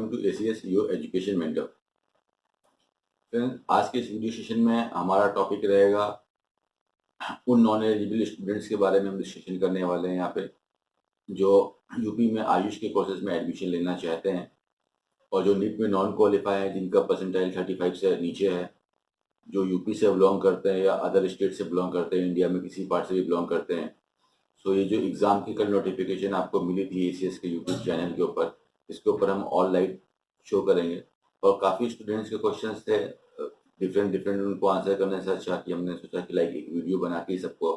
Welcome to ACS your education mentor. Friends, आज के इस वीडियो सेशन में हमारा टॉपिक रहेगा उन नॉन एलिजिबल स्टूडेंट्स के बारे में हम डिस्कशन करने वाले हैं यहाँ पे, जो यूपी में आयुष के कोर्सेज में एडमिशन लेना चाहते हैं और जो नीट में नॉन क्वालिफाई है, जिनका परसेंटाइल 35 से नीचे है, जो यूपी से बिलोंग करते हैं या अदर स्टेट से बिलोंग करते हैं, इंडिया में किसी पार्ट से भी बिलोंग करते हैं। सो ये जो एग्ज़ाम की कल नोटिफिकेशन आपको मिली थी एसीएस के यूट्यूब चैनल के ऊपर, इसके ऊपर हम ऑनलाइन शो करेंगे और काफ़ी स्टूडेंट्स के क्वेश्चंस थे डिफरेंट उनको आंसर करने से अच्छा कि हमने सोचा कि लाइक एक वीडियो बना के सबको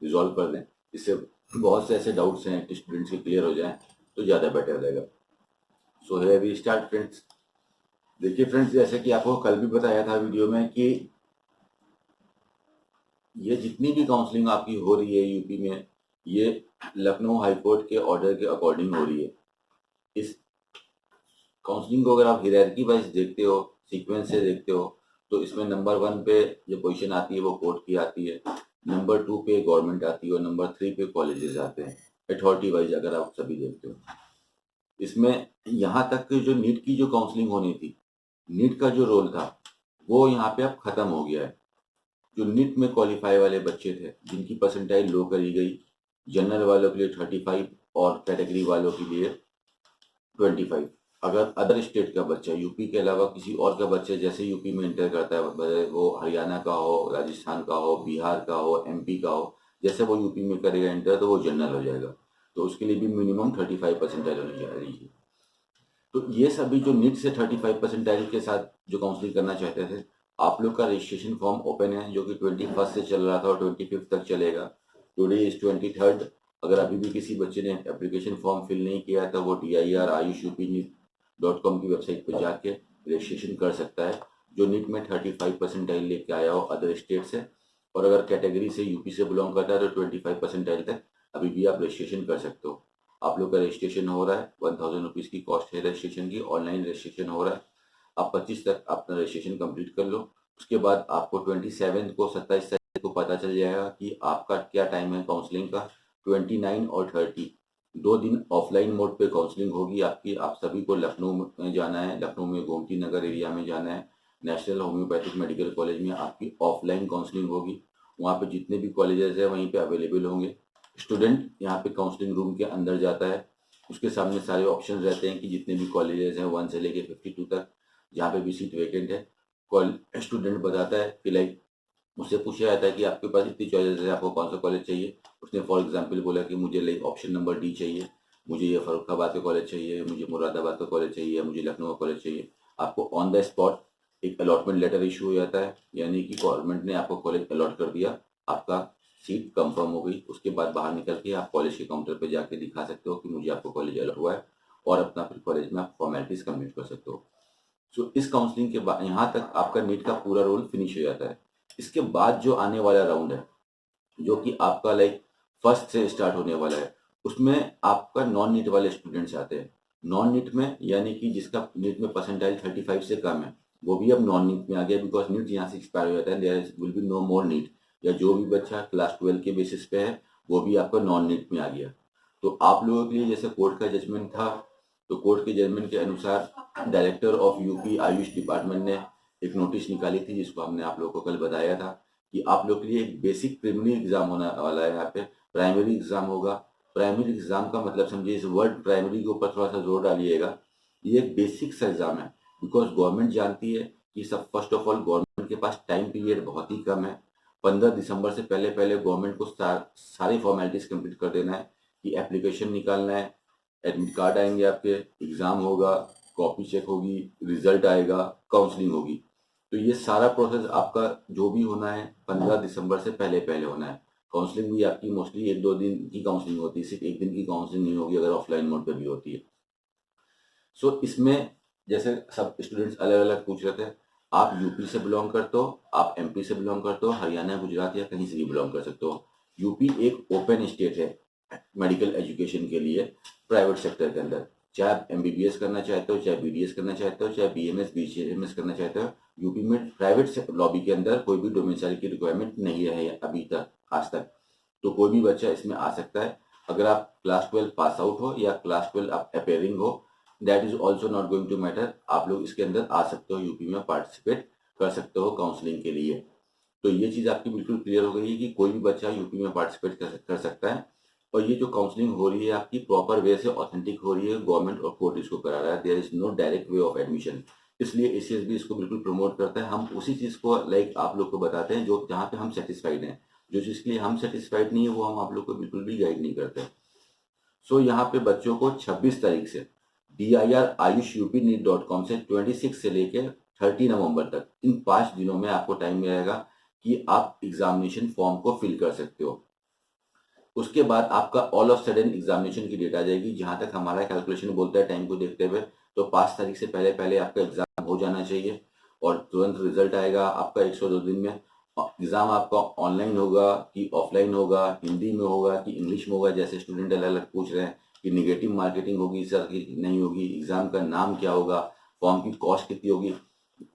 रिजॉल्व कर दें। इससे बहुत से ऐसे डाउट्स हैं कि स्टूडेंट्स के क्लियर हो जाएं तो ज़्यादा बेटर रहेगा। सो है वी स्टार्ट फ्रेंड्स। देखिए फ्रेंड्स, जैसे कि आपको कल भी बताया था वीडियो में कि ये जितनी भी काउंसलिंग आपकी हो रही है यूपी में, ये लखनऊ हाईकोर्ट के ऑर्डर के अकॉर्डिंग हो रही है। इस काउंसलिंग को अगर आप हायरार्की वाइज देखते हो, सीक्वेंस से देखते हो, तो इसमें नंबर 1 पे जो पोजीशन आती है वो कोर्ट की आती है, नंबर 2 पे गवर्नमेंट आती है और नंबर 3 पे कॉलेजेस आते हैं अथॉरिटी वाइज अगर आप सभी देखते हो। इसमें यहाँ तक कि जो नीट की जो काउंसलिंग होनी थी, नीट का जो रोल था वो यहाँ पे अब खत्म हो गया है। जो नीट में क्वालिफाई वाले बच्चे थे जिनकी परसेंटाइल लो करी गई, जनरल वालों के लिए 35 और कैटेगरी वालों के लिए 25। अगर अदर स्टेट का बच्चा, यूपी के अलावा किसी और का बच्चा जैसे यूपी में इंटर करता है, भले वो हरियाणा का हो, राजस्थान का हो, बिहार का हो, एमपी का हो, जैसे वो यूपी में करेगा इंटर तो वो जनरल हो जाएगा। तो उसके लिए भी मिनिमम 35 परसेंटाइल होनी चाहिए। तो ये सभी जो नीट से 35 परसेंटाइल के साथ जो काउंसलिंग करना चाहते थे, आप लोग का रजिस्ट्रेशन फॉर्म ओपन है, जो कि 21 से चल रहा था और 25 तक चलेगा। Today is 23। अगर अभी भी किसी बच्चे ने एप्लीकेशन फॉर्म फिल नहीं किया है तो वो dir.ayushupneet.com की वेबसाइट पर जाके रजिस्ट्रेशन कर सकता है, जो नीट में 35 परसेंटाइल लेके आया हो अदर स्टेट से। और अगर कैटेगरी से यूपी से बिलोंग करता है तो 25 परसेंटाइल तक अभी भी आप रजिस्ट्रेशन कर सकते हो। आप लोग का रजिस्ट्रेशन हो रहा है, 1000 रुपीज़ की कॉस्ट है रजिस्ट्रेशन की, ऑनलाइन रजिस्ट्रेशन हो रहा है। आप 25 तक अपना रजिस्ट्रेशन कंप्लीट कर लो। उसके बाद आपको 27 को 27 तारीख को पता चल जाएगा कि आपका क्या टाइम है काउंसलिंग का। 29 और 30 2 दिन ऑफलाइन मोड पे काउंसलिंग होगी आपकी। आप सभी को लखनऊ में जाना है, लखनऊ में गोमती नगर एरिया में जाना है। नेशनल होम्योपैथिक मेडिकल कॉलेज में आपकी ऑफलाइन काउंसलिंग होगी। वहाँ पे जितने भी कॉलेजेस हैं वहीं पे अवेलेबल होंगे। स्टूडेंट यहाँ पे काउंसलिंग रूम के अंदर जाता है, उसके सामने सारे ऑप्शन रहते हैं कि जितने भी कॉलेजेस हैं 1 से लेके 52 तक, जहाँ पे भी सीट वैकेंट है, स्टूडेंट बताता है कि लाइक मुझसे पूछा जाता है कि आपके पास इतनी चॉइसेस है, आपको कौन सा कॉलेज चाहिए। उसने फॉर एग्जांपल बोला कि मुझे लाइक ऑप्शन नंबर डी चाहिए, मुझे ये फर्रुखाबाद का कॉलेज चाहिए, मुझे मुरादाबाद का कॉलेज चाहिए, मुझे लखनऊ का कॉलेज चाहिए। आपको ऑन द स्पॉट एक अलॉटमेंट लेटर इशू हो जाता है, यानी कि गवर्नमेंट ने आपको कॉलेज अलॉट कर दिया, आपका सीट कंफर्म हो गई। उसके बाद बाहर निकल के आप कॉलेज के काउंटर पे जाके दिखा सकते हो कि मुझे आपको कॉलेज अलॉट हुआ है और अपना फिर कॉलेज में आप फॉर्मेलिटीज कंप्लीट कर सकते हो। सो इस काउंसलिंग के बाद यहाँ तक आपका नीट का पूरा रोल फिनिश हो जाता है। इसके बाद जो आने वाला राउंड है, जो कि आपका लाइक फर्स्ट से स्टार्ट होने वाला है, उसमें आपका नॉन नीट वाले स्टूडेंट्स आते हैं। नॉन नीट में यानी कि जिसका नीट में परसेंटाइल 35 से कम है, वो भी अब नॉन नीट में आ गया, बिकॉज नीट यहाँ से एक्सपायर हो जाता है, there will be no more NEET. या जो भी बच्चा क्लास 12 के बेसिस पे है वो भी आपका नॉन नीट में आ गया। तो आप लोगों के लिए जैसे कोर्ट का जजमेंट था, तो कोर्ट के जजमेंट के अनुसार director of UP Ayush department ने एक नोटिस निकाली थी, जिसको हमने आप लोगों को कल बताया था कि आप लोग के लिए एक बेसिक प्रिलिमिनरी एग्जाम होने वाला है। यहाँ पे प्राइमरी एग्जाम होगा। प्राइमरी एग्जाम का मतलब समझिए, इस वर्ड प्राइमरी के ऊपर थोड़ा सा जोर डालिएगा। ये एक बेसिक सा एग्जाम है, बिकॉज गवर्नमेंट जानती है कि सब फर्स्ट ऑफ ऑल गवर्नमेंट के पास टाइम पीरियड बहुत ही कम है। 15 दिसंबर से पहले पहले गवर्नमेंट को सारी फॉर्मेलिटीज कंप्लीट कर देना है कि एप्लीकेशन निकालना है, एडमिट कार्ड आएंगे आपके, एग्जाम होगा, कॉपी चेक होगी, रिजल्ट आएगा, काउंसलिंग होगी। तो ये सारा प्रोसेस आपका जो भी होना है 15 दिसंबर से पहले पहले होना है। काउंसलिंग भी आपकी मोस्टली 1-2 दिन की काउंसलिंग होती है, सिर्फ एक दिन की काउंसलिंग नहीं होगी अगर ऑफलाइन मोड पे भी होती है। सो इसमें जैसे सब स्टूडेंट्स अलग अलग पूछ रहे थे, आप यूपी से बिलोंग करते हो, आप एमपी से बिलोंग करते हो, हरियाणा, गुजरात या कहीं से भी बिलोंग कर सकते हो। यूपी एक ओपन स्टेट है मेडिकल एजुकेशन के लिए प्राइवेट सेक्टर के अंदर। चाहे आप एमबीबीएस करना चाहते हो, चाहे बीडीएस करना चाहते हो, चाहे बीएमएस बीसीएमएस करना चाहते हो, यूपी में प्राइवेट लॉबी के अंदर कोई भी डोमिसाइल की रिक्वायरमेंट नहीं है अभी तक, आज तक। तो कोई भी बच्चा इसमें आ सकता है। अगर आप क्लास 12 पास आउट हो या क्लास 12 आप अपेयरिंग हो, that is also not going to matter, आप लोग इसके अंदर आ सकते हो, यूपी में पार्टिसिपेट कर सकते हो काउंसलिंग के लिए। तो ये चीज़ आपकी बिल्कुल क्लियर हो गई है कि कोई भी बच्चा यूपी में पार्टिसिपेट कर सकता है। और ये जो काउंसलिंग हो रही है आपकी प्रॉपर वे से ऑथेंटिक हो रही है, गवर्नमेंट और कोर्ट इसको करा रहा है, there is no direct way of admission. इसलिए एसीएस भी इसको बिल्कुल प्रमोट करता है। हम उसी चीज़ को लाइक आप लोग को बताते हैं जो जहाँ पे हम सेटिस्फाइड हैं। जो चीज़ के लिए हम सेटिस्फाइड नहीं है वो हम आप लोग को बिल्कुल भी गाइड नहीं करते। सो यहाँ पे बच्चों को 26 तारीख से dir.ayushupneet.com से 26 से लेके 30 नवंबर तक इन 5 दिनों में आपको टाइम मिलेगा कि आप एग्जामिनेशन फॉर्म को फिल कर सकते हो। उसके बाद आपका ऑल ऑफ सडन एग्जामिनेशन की डेट आ जाएगी, जहां तक हमारा कैलकुलेशन बोलता है टाइम को देखते हुए, तो 5 तारीख से पहले पहले आपका एग्जाम हो जाना चाहिए और तुरंत रिजल्ट आएगा आपका 102 दिन में। एग्जाम आपका ऑनलाइन होगा कि ऑफलाइन होगा, हिंदी में होगा कि इंग्लिश में होगा, जैसे स्टूडेंट अलग अलग पूछ रहे हैं कि निगेटिव मार्केटिंग होगी सर कि नहीं होगी, एग्जाम का नाम क्या होगा, फॉर्म की कॉस्ट कितनी होगी।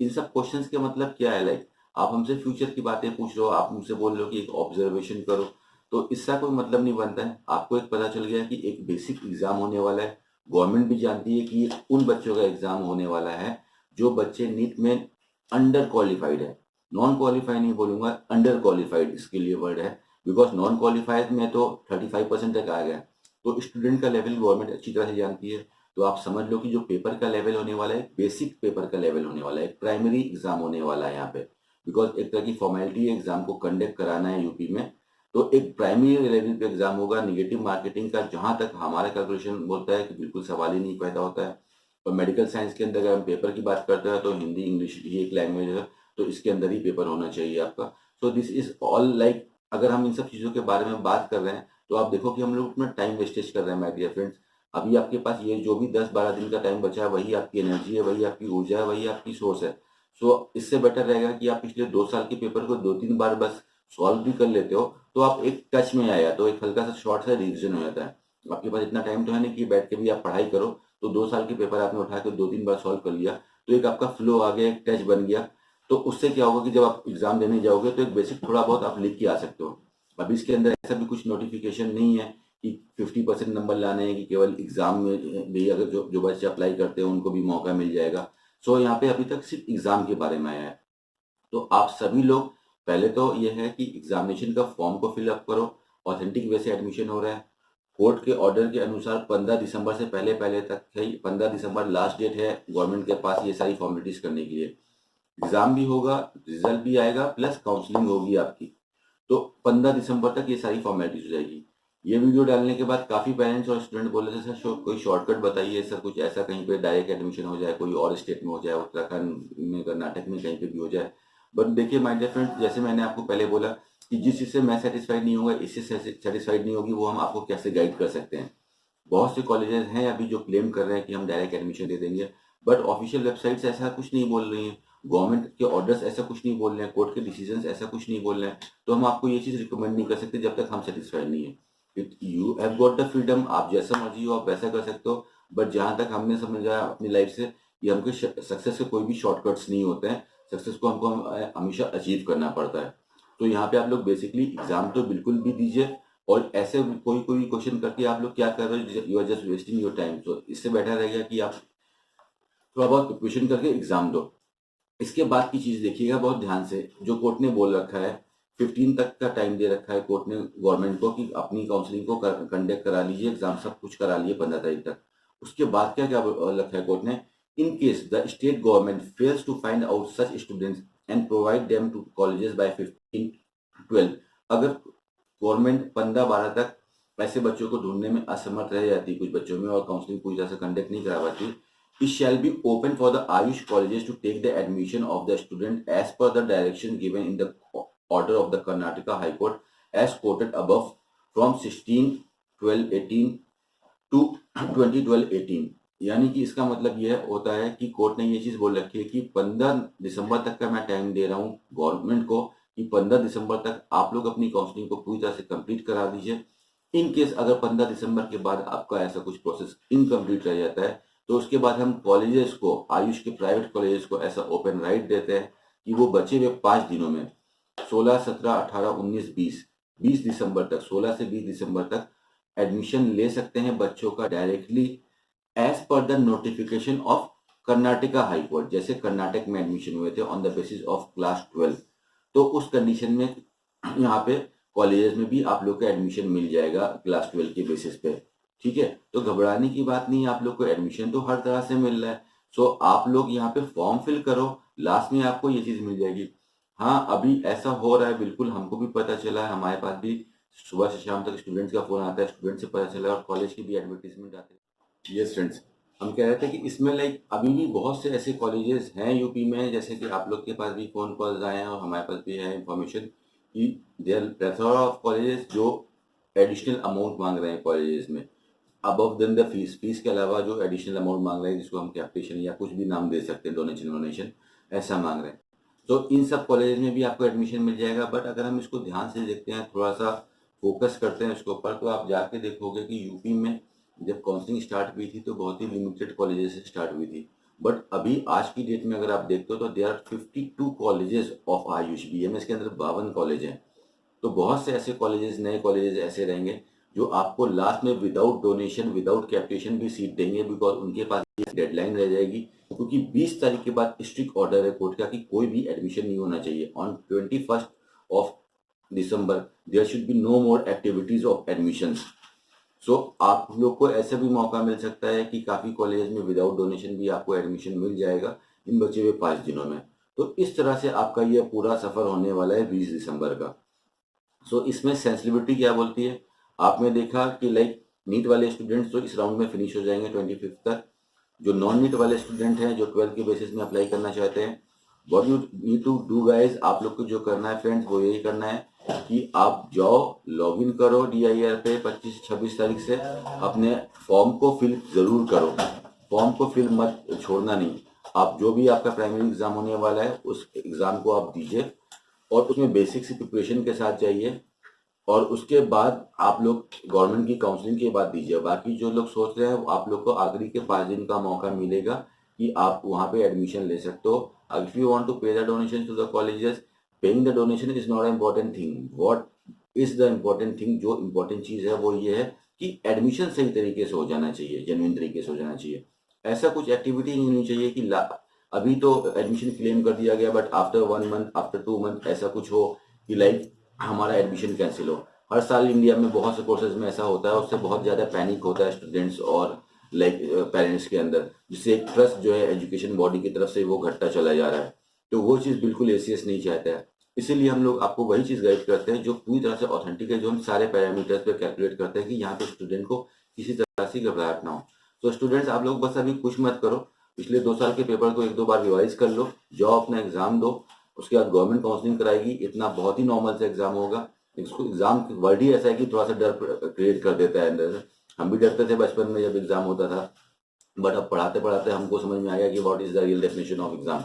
इन सब क्वेश्चंस के मतलब क्या है, लाइक आप हमसे फ्यूचर की बातें पूछ रहे हो, आप मुझसे बोल रहे हो कि एक ऑब्जर्वेशन करो, तो इसका कोई मतलब नहीं बनता है। आपको एक पता चल गया कि एक बेसिक एग्जाम होने वाला है, गवर्नमेंट भी जानती है कि ये उन बच्चों का एग्जाम होने वाला है जो बच्चे नीट में अंडर क्वालिफाइड है। नॉन क्वालिफाइड नहीं बोलूंगा, अंडर क्वालिफाइड इसके लिए वर्ड है, बिकॉज नॉन क्वालिफाइड में तो 35% तक आ गया। तो स्टूडेंट का लेवल गवर्नमेंट अच्छी तरह से जानती है। तो आप समझ लो कि जो पेपर का लेवल होने वाला है, बेसिक पेपर का लेवल होने वाला है, प्राइमरी एग्जाम होने वाला है यहाँ पे, बिकॉज एक तरह की फॉर्मेलिटी है, एग्जाम को कंडक्ट कराना है यूपी में। तो एक प्राइमरी लेवल पे एग्जाम होगा निगेटिव मार्केटिंग का, जहां तक हमारा कैलकुलेशन बोलता है कि बिल्कुल सवाल ही नहीं पैदा होता है। और मेडिकल साइंस के अंदर अगर हम पेपर की बात करते हैं तो हिंदी इंग्लिश ही एक लैंग्वेज है, तो इसके अंदर ही पेपर होना चाहिए आपका। So this is all like, अगर हम इन सब चीज़ों के बारे में बात कर रहे हैं तो आप देखो कि हम लोग अपना टाइम वेस्टेज कर रहे हैं माय डियर फ्रेंड्स। अभी आपके पास ये जो भी 10-12 दिन का टाइम बचा है, वही आपकी एनर्जी है, वही आपकी ऊर्जा है, वही आपकी सोर्स है। सो इससे बेटर रहेगा कि आप पिछले 2 साल के पेपर को 2-3 बार बस सॉल्व भी कर लेते हो, तो आप एक टच में आया, तो एक हल्का सा शॉर्ट सा रिविजन हो जाता है। आपके पास इतना टाइम तो है नहीं कि बैठ के भी आप पढ़ाई करो, तो 2 साल के पेपर आपने उठा के 2-3 बार सॉल्व कर लिया, तो एक आपका फ्लो आ गया, एक टच बन गया। तो उससे क्या होगा कि जब आप एग्जाम देने जाओगे तो एक बेसिक थोड़ा बहुत आप लिख के आ सकते हो। अभी इसके अंदर ऐसा भी कुछ नोटिफिकेशन नहीं है कि 50% नंबर लाने हैं, कि केवल एग्जाम में भी अगर जो जो बच्चे अप्लाई करते हैं उनको भी मौका मिल जाएगा। सो यहाँ पे अभी तक सिर्फ एग्जाम के बारे में आया है। तो आप सभी लोग, पहले तो ये है कि एग्जामिनेशन का फॉर्म को फिलअप करो, ऑथेंटिक वे से एडमिशन हो रहा है। कोर्ट के ऑर्डर के अनुसार 15 दिसंबर से पहले पहले तक है, 15 दिसंबर लास्ट डेट है गवर्नमेंट के पास ये सारी फॉर्मेलिटीज करने के लिए। एग्जाम भी होगा, रिजल्ट भी आएगा, प्लस काउंसलिंग होगी आपकी। तो 15 दिसंबर तक ये सारी फॉर्मेलिटीज हो जाएगी। ये वीडियो डालने के बाद काफ़ी पेरेंट्स और स्टूडेंट बोल रहे थे सर कोई शॉर्टकट बताइए सर, कुछ ऐसा कहीं पे डायरेक्ट एडमिशन हो जाए, कोई और स्टेट में हो जाए, उत्तराखंड में, कर्नाटक में, कहीं पे भी हो जाए। बट देखिए माय डियर फ्रेंड, जैसे मैंने आपको पहले बोला कि जिस चीज़ से मैं सेटिस्फाइड नहीं होगा, इससे सेटिस्फाइड नहीं होगी, वो हम आपको कैसे गाइड कर सकते हैं। बहुत से कॉलेजेस हैं अभी जो क्लेम कर रहे हैं कि हम डायरेक्ट एडमिशन दे देंगे, बट ऑफिशियल वेबसाइट्स ऐसा कुछ नहीं बोल रही हैं, गवर्नमेंट के ऑर्डर्स ऐसा कुछ नहीं बोल रहे हैं, कोर्ट के डिसीजंस ऐसा कुछ नहीं बोल रहे हैं। तो हम आपको ये चीज़ रिकमेंड नहीं कर सकते जब तक हम सेटिस्फाइड नहीं है। You have got the freedom, आप जैसा मर्जी हो आप वैसा कर सकते हो, बट जहाँ तक हमने समझा अपनी लाइफ से कि हमको सक्सेस के कोई भी शॉर्टकट्स नहीं होते हैं, सक्सेस को हमको हमेशा अचीव करना पड़ता है। तो यहाँ पे आप लोग बेसिकली एग्जाम तो बिल्कुल भी दीजिए, और ऐसे कोई कोई क्वेश्चन करके आप लोग क्या कर रहे हो, you are just wasting your time. तो इससे बेटर रहेगा कि आप थोड़ा बहुत प्रिपरेशन करके एग्जाम दो। इसके बाद की चीज देखिएगा बहुत ध्यान से, जो कोर्ट ने बोल रखा है 15 तक का टाइम दे रखा है कोर्ट ने गवर्नमेंट को कि अपनी काउंसलिंग को कंडक्ट करा लीजिए, एग्जाम सब कुछ करा लिए 15 तारीख तक। उसके बाद क्या क्या रखा है कोर्ट ने, in case the state government fails to find out such students and provide them to colleges by 15/12, अगर गवर्नमेंट 15/12 तक ऐसे बच्चों को ढूंढने में असमर्थ रह जाती कुछ बच्चों में, और काउंसलिंग पूरी तरह से कंडक्ट नहीं करा पाती, it shall be open for the Ayush colleges to take the admission of the student as per the direction given in the order of the Karnataka High Court as quoted above from 16/12/18 to 20/12/18। यानी कि इसका मतलब यह होता है कि court ने ये चीज बोल रखी है कि 15 दिसंबर तक का मैं टाइम दे रहा हूँ गवर्नमेंट को, कि 15 दिसंबर तक आप लोग अपनी काउंसलिंग को पूरी तरह से कंप्लीट करा दीजिए। इन केस अगर 15 दिसंबर के बाद आपका ऐसा कुछ प्रोसेस इनकम्प्लीट रह जाता है, तो उसके बाद हम कॉलेजेस को, आयुष के प्राइवेट कॉलेजेस को ऐसा ओपन राइट देते हैं कि वो बचे हुए 5 दिनों में 16, 17, 18, 19, 20 दिसंबर तक, 16 से 20 दिसंबर तक एडमिशन ले सकते हैं बच्चों का directly as per the notification of Karnataka high court. जैसे कर्नाटक में एडमिशन हुए थे on the basis of class 12, तो उस कंडीशन में यहाँ पे कॉलेजेस में भी आप लोग का एडमिशन मिल जाएगा क्लास 12 के बेसिस पे। ठीक है, तो घबराने की बात नहीं है, आप लोग को एडमिशन तो हर तरह से मिल रहा है। सो आप लोग यहाँ पे फॉर्म फिल करो, लास्ट में आपको ये चीज मिल जाएगी। हाँ, अभी ऐसा हो रहा है, बिल्कुल हमको भी पता चला है, हमारे पास भी सुबह से शाम तक स्टूडेंट्स का फोन आता है, स्टूडेंट से पता चला है, और कॉलेज की भी एडवर्टीजमेंट आते हैं। यस फ्रेंड्स, हम कह रहे थे कि इसमें लाइक अभी भी बहुत से ऐसे कॉलेजेस हैं यूपी में, जैसे कि आप लोग के पास भी फोन कॉल्स आए हैं और हमारे पास भी है इंफॉर्मेशन कि देयर प्लेथोरा ऑफ कॉलेजेस जो एडिशनल अमाउंट मांग रहे हैं कॉलेजेस में, above than the fees. Fees के अलावा जो एडिशनल अमाउंट मांग रहे हैं, जिसको हम कैपिटेशन या कुछ भी नाम दे सकते हैं, डोनेशन वोनेशन, ऐसा मांग रहे हैं। तो इन सब कॉलेज में भी आपको एडमिशन मिल जाएगा। बट अगर हम इसको ध्यान से देखते हैं, थोड़ा सा फोकस करते हैं इसके ऊपर, तो आप जाके देखोगे कि यूपी में जब काउंसलिंग स्टार्ट हुई थी तो बहुत ही लिमिटेड कॉलेजेस से स्टार्ट हुई थी। बट अभी आज की डेट में अगर आप देखते हो तो there are 52 colleges of AYUSH. BAMS के अंदर 52 कॉलेज हैं। तो बहुत से ऐसे कॉलेजेस, नए कॉलेजेस ऐसे रहेंगे जो आपको लास्ट में विदाउट डोनेशन, विदाउट कैपिटेशन भी सीट देंगे, बिकॉज उनके पास डेडलाइन रह जाएगी, क्योंकि 20 तारीख के बाद स्ट्रिक्ट ऑर्डर है कोर्ट का कि कोई भी एडमिशन नहीं होना चाहिए। On 21 of December there should be no more activities of admission. So आप लोग को ऐसा भी मौका मिल सकता है कि काफ़ी कॉलेज में विदाउट डोनेशन भी आपको एडमिशन मिल जाएगा इन बचे हुए 5 दिनों में। तो इस तरह से आपका ये पूरा सफ़र होने वाला है 20 दिसंबर का। सो इसमें सेंसिटिविटी क्या बोलती है, आपने देखा कि लाइक नीट वाले स्टूडेंट्स तो इस राउंड में फिनिश हो जाएंगे 25 तक। जो नॉन नीट वाले स्टूडेंट हैं, जो 12 के बेसिस में अप्लाई करना चाहते हैं, what you need to do guys, आप लोग को जो करना है फ्रेंड्स वो यही करना है कि आप जाओ, लॉगिन करो DIR पे 25-26 तारीख से, अपने फॉर्म को फिल जरूर करो। फॉर्म को फिल मत छोड़ना नहीं। आप जो भी आपका प्राइमरी एग्जाम होने वाला है उस एग्जाम को आप दीजिए, और उसमें बेसिक सी प्रिपरेशन के साथ जाइए, और उसके बाद आप लोग गवर्नमेंट की काउंसलिंग के बाद दीजिए। बाकी जो लोग सोच रहे हैं, आप लोग को आखिरी के 5 दिन का मौका मिलेगा कि आप वहाँ पे एडमिशन ले सकते हो। If you want to pay the donation to the colleges, paying the donation is not important thing. What is the important thing, जो इम्पोर्टेंट चीज़ है वो ये है कि एडमिशन सही तरीके से हो जाना चाहिए, जेन्युइन तरीके से हो जाना चाहिए। ऐसा कुछ एक्टिविटी नहीं होनी चाहिए कि अभी तो एडमिशन क्लेम कर दिया गया, but after 1 month, after 2 month ऐसा कुछ हो कि लाइक हमारा एडमिशन कैंसिल हो। हर साल इंडिया में बहुत से कोर्सेज में ऐसा होता है, उससे बहुत ज़्यादा पैनिक होता है स्टूडेंट्स और लाइक पेरेंट्स के अंदर, जिससे एक ट्रस्ट जो है एजुकेशन बॉडी की तरफ से वो घटता चला जा रहा है। तो वो चीज़ बिल्कुल एसीएस नहीं चाहता है। इसीलिए हम लोग आपको वही चीज़ गाइड करते हैं जो पूरी तरह से ऑथेंटिक है, जो हम सारे पैरामीटर्स पे कैलकुलेट करते हैं कि यहाँ पे स्टूडेंट को किसी तरह से घबराहट ना हो। तो स्टूडेंट्स, आप लोग बस अभी कुछ मत करो, पिछले 2 साल के पेपर को 1-2 बार रिवाइज कर लो, जाओ अपना एग्जाम दो, उसके बाद गवर्नमेंट काउंसलिंग कराएगी। इतना बहुत ही नॉर्मल से एग्जाम होगा। इसको एग्जाम वर्ड ही ऐसा है कि थोड़ा सा डर क्रिएट कर देता है अंदर से। हम भी डरते थे बचपन में जब एग्जाम होता था, बट अब पढ़ाते पढ़ाते हमको समझ में आ गया कि what is the real definition of exam.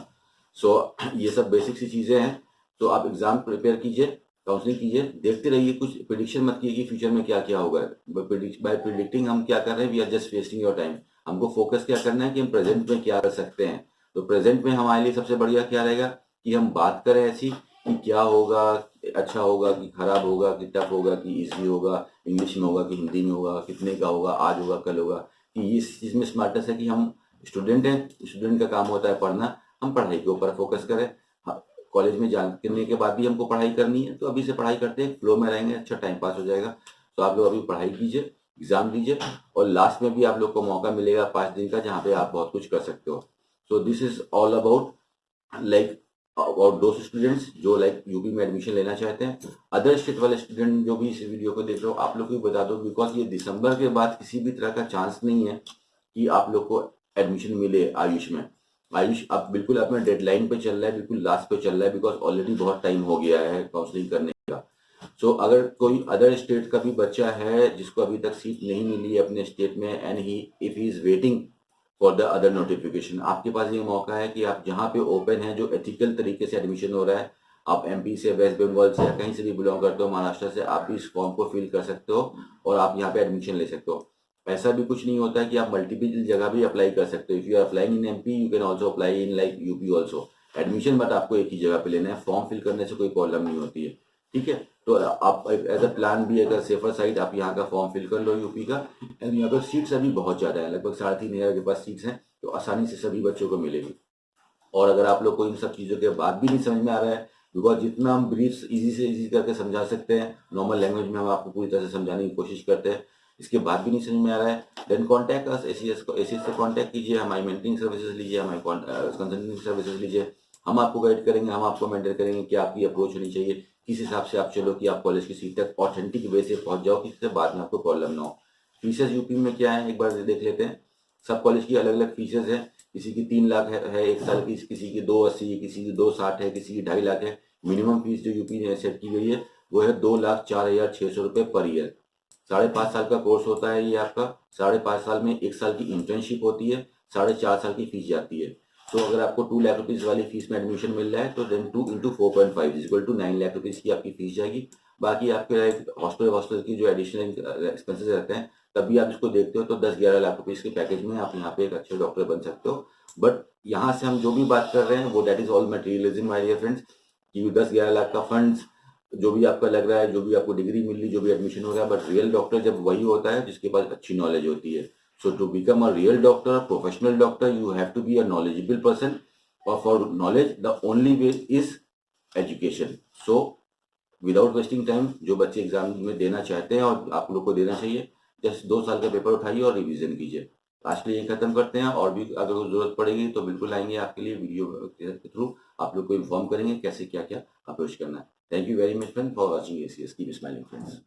So ये सब बेसिक सी चीज़ें हैं। तो आप एग्जाम प्रिपेयर कीजिए, काउंसलिंग कीजिए, देखते रहिए, कुछ प्रिडिक्शन मत कीजिए कि फ्यूचर में क्या क्या होगा। बाय प्रिडिक्टिंग हम क्या कर रहे हैं, we are just wasting your time. हमको फोकस क्या करना है कि हम प्रेजेंट में क्या कर सकते हैं। तो प्रेजेंट में हमारे लिए सबसे बढ़िया क्या रहेगा कि हम बात करें ऐसी कि क्या होगा, अच्छा होगा कि खराब होगा, कि टफ होगा कि ईजी होगा, इंग्लिश में होगा कि हिंदी में होगा, कितने का होगा, आज होगा कल होगा। कि इस चीज़ में स्मार्टनेस है कि हम स्टूडेंट हैं, स्टूडेंट का काम होता है पढ़ना, हम पढ़ाई के ऊपर फोकस करें। कॉलेज में जाने के बाद भी हमको पढ़ाई करनी है, तो अभी से पढ़ाई करते हैं, फ्लो में रहेंगे, अच्छा टाइम पास हो जाएगा। तो आप लोग अभी पढ़ाई कीजिए, एग्जाम दीजिए, और लास्ट में भी आप लोग को मौका मिलेगा 5 दिन का, जहाँ पे आप बहुत कुछ कर सकते हो। So this is all about like और दो स्टूडेंट्स जो लाइक यूपी में एडमिशन लेना चाहते हैं। अदर स्टेट वाले स्टूडेंट जो भी इस वीडियो को देख रहे हो, आप लोग को भी बता दो, बिकॉज ये दिसंबर के बाद किसी भी तरह का चांस नहीं है कि आप लोग को एडमिशन मिले आयुष में। आयुष अब बिल्कुल अपने डेडलाइन पे चल रहा है, बिल्कुल लास्ट पे चल रहा है, बिकॉज ऑलरेडी बहुत टाइम हो गया है काउंसलिंग करने का। सो अगर कोई अदर स्टेट का भी बच्चा है जिसको अभी तक सीट नहीं मिली है अपने स्टेट में, and he if he is waiting for the other notification, आपके पास ये मौका है कि आप जहाँ पे ओपन है, जो एथिकल तरीके से एडमिशन हो रहा है, आप एमपी से, वेस्ट बंगाल से, या कहीं से भी बिलोंग करते हो, महाराष्ट्र से, आप भी इस फॉर्म को फिल कर सकते हो और आप यहाँ पे एडमिशन ले सकते हो। ऐसा भी कुछ नहीं होता है कि आप मल्टीपल जगह भी अप्लाई कर सकते हो। If you are applying in MP, you can also apply in like UP also. Admission but आपको एक ही जगह पे लेना है, फॉर्म फिल करने से कोई प्रॉब्लम नहीं होती है। ठीक है, तो आप एज अ प्लान भी अगर सेफर साइड आप यहाँ का फॉर्म फिल कर लो यूपी का। एंड यहाँ पर सीट्स अभी बहुत ज़्यादा है, लगभग 3,500 के पास सीट्स हैं, तो आसानी से सभी बच्चों को मिलेगी। और अगर आप लोग को इन सब चीज़ों के बाद भी नहीं समझ में आ रहा है, बिकॉज जितना हम ब्रीफ इजी से इजी करके समझा सकते हैं नॉर्मल लैंग्वेज में, हम आपको पूरी तरह से समझाने की कोशिश करते हैं, इसके बाद भी नहीं समझ में आ रहा है, देन कॉन्टैक्ट अस, एसीएस को, एसीएस से कॉन्टैक्ट कीजिए, हमारी मेंटरिंग सर्विसेज लीजिए, हमारी कंसल्टिंग सर्विसेज लीजिए। हम आपको गाइड करेंगे, हम आपको मेंटर करेंगे कि आपकी अप्रोच होनी चाहिए, किस हिसाब से आप चलो कि आप कॉलेज की सीट तक ऑथेंटिक वे से पहुंच जाओ, किससे बाद में आपको प्रॉब्लम ना हो। फीसेस यूपी में क्या है एक बार देख लेते हैं। सब कॉलेज की अलग अलग फीसेस है, किसी की 3 लाख है एक साल की, किसी की 280, किसी की 260 है, किसी की 2.5 लाख है। मिनिमम फीस जो यूपी ने सेट की गई है वो है 2,04,600 रुपये पर ईयर। 5.5 साल का कोर्स होता है ये आपका। 5.5 साल में 1 साल की इंटर्नशिप होती है, 4.5 साल की फीस जाती है। तो अगर आपको 2 लाख रुपीज़ वाली फीस में एडमिशन मिल रहा है तो then 2 into 4.5 equal to 9 lakh rupees की आपकी फीस जाएगी। बाकी आपके हॉस्टल हॉस्टल की जो एडिशनल एक्सपेंसेस रहते हैं, तब भी आप इसको देखते हो तो 10-11 लाख रुपीज़ के पैकेज में आप यहाँ पे एक अच्छे डॉक्टर बन सकते हो। बट यहाँ से हम जो भी बात कर रहे हैं वो that is all materialism my dear friends, कि 10-11 लाख का फंड्स जो भी आपका लग रहा है, जो भी आपको डिग्री मिल रही, जो भी एडमिशन हो रहा है, बट रियल डॉक्टर जब वही होता है जिसके पास अच्छी नॉलेज होती है। So to become a real doctor, professional doctor, you have to be a knowledgeable person, और for knowledge the only way is education. So without wasting time, जो बच्चे एग्जाम में देना चाहते हैं और आप लोग को देना चाहिए, जस्ट 2 साल का पेपर उठाइए और रिवीजन कीजिए। आज के लिए खत्म करते हैं, और भी अगर कोई जरूरत पड़ेगी तो बिल्कुल आएंगे आपके लिए वीडियो के थ्रू, आप लोग को इन्फॉर्म करेंगे कैसे क्या क्या अप्रोच करना है। Thank you very much friend for watching ACS, keep smiling friends.